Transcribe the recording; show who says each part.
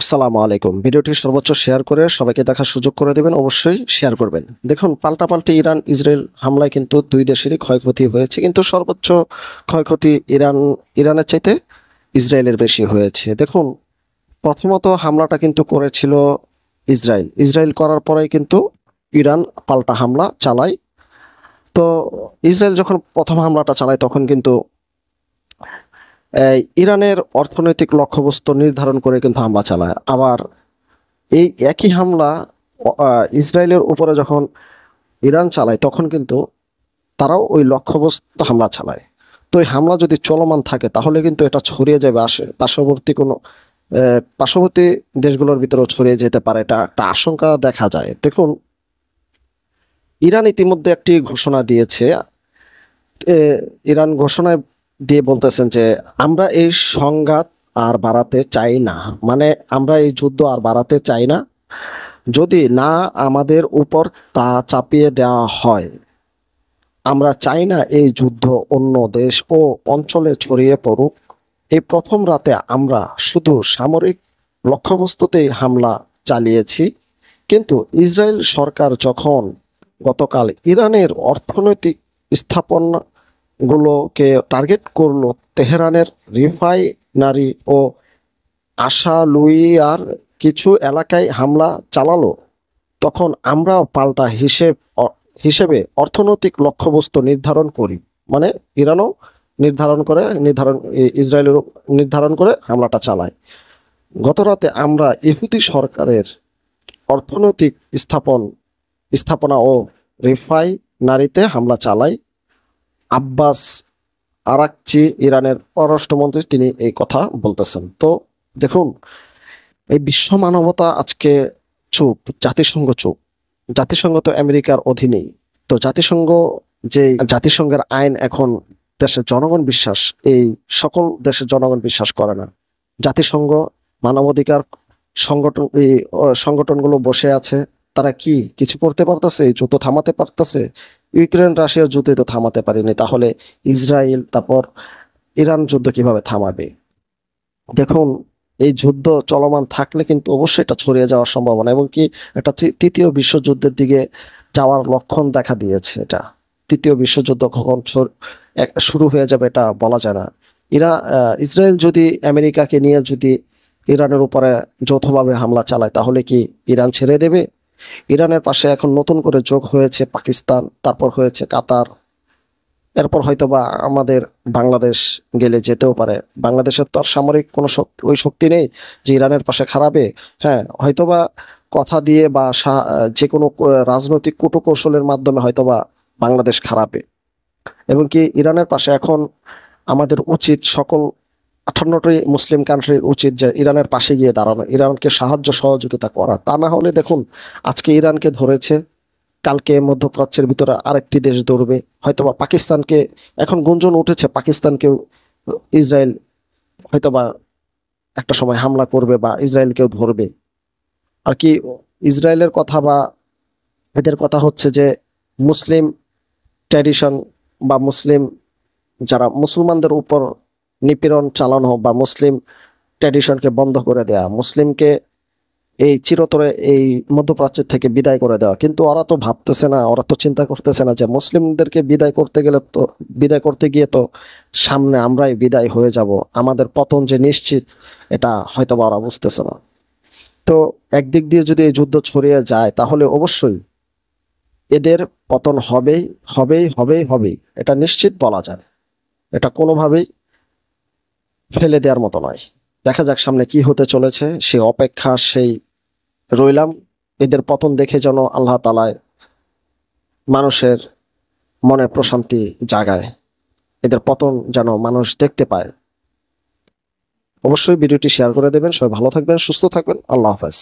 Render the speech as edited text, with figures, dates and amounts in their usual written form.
Speaker 1: আসসালামু আলাইকুম। ভিডিওটি সর্বোচ্চ শেয়ার করে সবাইকে দেখার সুযোগ করে দেবেন, অবশ্যই শেয়ার করবেন। দেখুন, পাল্টাপাল্টি ইরান ইসরায়েল হামলায় কিন্তু দুই দেশেরই ক্ষয়ক্ষতি হয়েছে, কিন্তু সর্বোচ্চ ক্ষয়ক্ষতি ইরানের চাইতে ইসরায়েলের বেশি হয়েছে। দেখুন, প্রথমত হামলাটা কিন্তু করেছিল ইসরায়েল। ইসরায়েল করার পরেই কিন্তু ইরান পাল্টা হামলা চালায়। তো ইসরায়েল যখন প্রথম হামলাটা চালায় তখন কিন্তু ইরানের অর্থনৈতিক লক্ষ্যবস্তু নির্ধারণ করে কিন্তু হামলা চালায়। আবার এই একই হামলা ইসরায়েলের উপরে যখন ইরান চালায় তখন কিন্তু তারাও ওই লক্ষ্যবস্তু হামলা চালায়। তো এই হামলা যদি চলমান থাকে তাহলে কিন্তু এটা ছড়িয়ে যাবে পার্শ্ববর্তী দেশগুলোর ভিতরেও ছড়িয়ে যেতে পারে, এটা একটা আশঙ্কা দেখা যায়। দেখুন, ইরান ইতিমধ্যে একটি ঘোষণা দিয়েছে। এ, ইরান ঘোষণায় দিয়ে বলতেছেন যে আমরা এই সংঘাত আর বাড়াতে চাই না, মানে আমরা এই যুদ্ধ আর বাড়াতে চাই না। যদি না আমাদের উপর তা চাপিয়ে দেওয়া হয়, আমরা চাই না এই যুদ্ধ অন্য দেশ ও অঞ্চলে ছড়িয়ে পড়ুক। এই প্রথম রাতে আমরা শুধু সামরিক লক্ষ্যবস্তুতেই হামলা চালিয়েছি, কিন্তু ইসরায়েল সরকার যখন গতকাল ইরানের অর্থনৈতিক স্থাপনাগুলোকে টার্গেট করলো, তেহরানের রিফাইনারি ও আশালুইয়ার কিছু এলাকায় হামলা চালালো, তখন আমরাও পাল্টা হিসেবে অর্থনৈতিক লক্ষ্যবস্তু নির্ধারণ করি। মানে ইরানও ইসরায়েলেরও নির্ধারণ করে হামলাটা চালায়। গতরাতে আমরা ইহুদি সরকারের অর্থনৈতিক স্থাপনা ও রিফাইনারিতে হামলা চালাই। আব্বাস আরাকচি, ইরানের পররাষ্ট্রমন্ত্রী, তিনি এই কথা বলতেছেন। তো দেখুন, এই বিশ্ব মানবতা আজকে চুপ, জাতিসংঘ চুপ। জাতিসংঘ তো আমেরিকার অধীনেই। তো জাতিসংঘের আইন এখন দেশের জনগণ বিশ্বাস, এই সকল দেশের জনগণ বিশ্বাস করে না। জাতিসংঘ মানবাধিকার সংগঠনগুলো বসে আছে, তারা কি কিছু করতে পারতেছে? এই যুদ্ধ থামাতে পারতেছে? ইউক্রেন রাশিয়ার যুদ্ধ তো থামাতে পারেনি, তাহলে ইসরায়েল তারপর ইরান যুদ্ধ কিভাবে থামাবে? দেখুন, এই যুদ্ধ চলমান থাকলে কিন্তু অবশ্যই এটা ছড়িয়ে যাওয়ার সম্ভাবনা, এবং কি এটা তৃতীয় বিশ্বযুদ্ধের দিকে যাওয়ার লক্ষণ দেখা দিয়েছে। এটা তৃতীয় বিশ্বযুদ্ধ কখন শুরু হয়ে যাবে এটা বলা যায় না। ইসরায়েল যদি আমেরিকাকে নিয়ে যদি ইরানের উপরে যৌথভাবে হামলা চালায়, তাহলে কি ইরান ছেড়ে দেবে? ইরানের পাশে এখন নতুন করে যোগ হয়েছে পাকিস্তান, তারপর হয়েছে কাতার, এরপর হয়তোবা আমাদের বাংলাদেশ গেলে যেতেও পারে। বাংলাদেশের তো আর সামরিক কোনো ওই শক্তি নেই যে ইরানের পাশে খারাবে। হ্যাঁ, হয়তোবা কথা দিয়ে বা যে কোনো রাজনৈতিক কূটকৌশলের মাধ্যমে হয়তোবা বাংলাদেশ খারাবে। এবং কি ইরানের পাশে এখন আমাদের উচিত, সকল 58টি মুসলিম কান্ট্রির উচিত যে ইরানের পাশে গিয়ে দাঁড়ানো, ইরানকে সাহায্য সহযোগিতা করা। তা না হলে দেখুন, আজকে ইরানকে ধরেছে, কালকে মধ্যপ্রাচ্যের ভিতরে আরেকটি দেশ ধরবে, হয়তোবা পাকিস্তানকে। এখন গুঞ্জন উঠেছে পাকিস্তানকেও ইসরায়েল হয়তোবা একটা সময় হামলা করবে বা ইসরায়েলকেও ধরবে। আর কি, ইসরায়েলের কথা বা এদের কথা হচ্ছে যে মুসলিম ট্র্যাডিশন বা যারা মুসলমানদের উপর নিপীড়ন চালানো বা মুসলিম ট্র্যাডিশনকে বন্ধ করে দেয়া, মুসলিমকে এই চিরতরে এই মধ্যপ্রাচ্যের থেকে বিদায় করে দেওয়া। কিন্তু ওরা তো ভাবতেছে না, ওরা তো চিন্তা করতেছে না যে মুসলিমদেরকে বিদায় করতে গিয়ে তো সামনে আমরাই বিদায় হয়ে যাব, আমাদের পতন যে নিশ্চিত, এটা হয়তো বা ওরা বুঝতেছে না। তো একদিক দিয়ে যদি এই যুদ্ধ ছড়িয়ে যায় তাহলে অবশ্যই এদের পতন হবেই হবেই হবেই হবেই, এটা নিশ্চিত বলা যায়। এটা কোনোভাবেই ফেলে দেওয়ার মতো নয়। দেখা যাক সামনে কি হতে চলেছে, সেই অপেক্ষা সেই রইলাম। এদের পতন দেখে যেন আল্লাহ তাআলা মানুষের মনে প্রশান্তি জাগায়, এদের পতন যেন মানুষ দেখতে পায়। অবশ্যই ভিডিওটি শেয়ার করে দেবেন। সবাই ভালো থাকবেন, সুস্থ থাকবেন। আল্লাহ হাফেজ।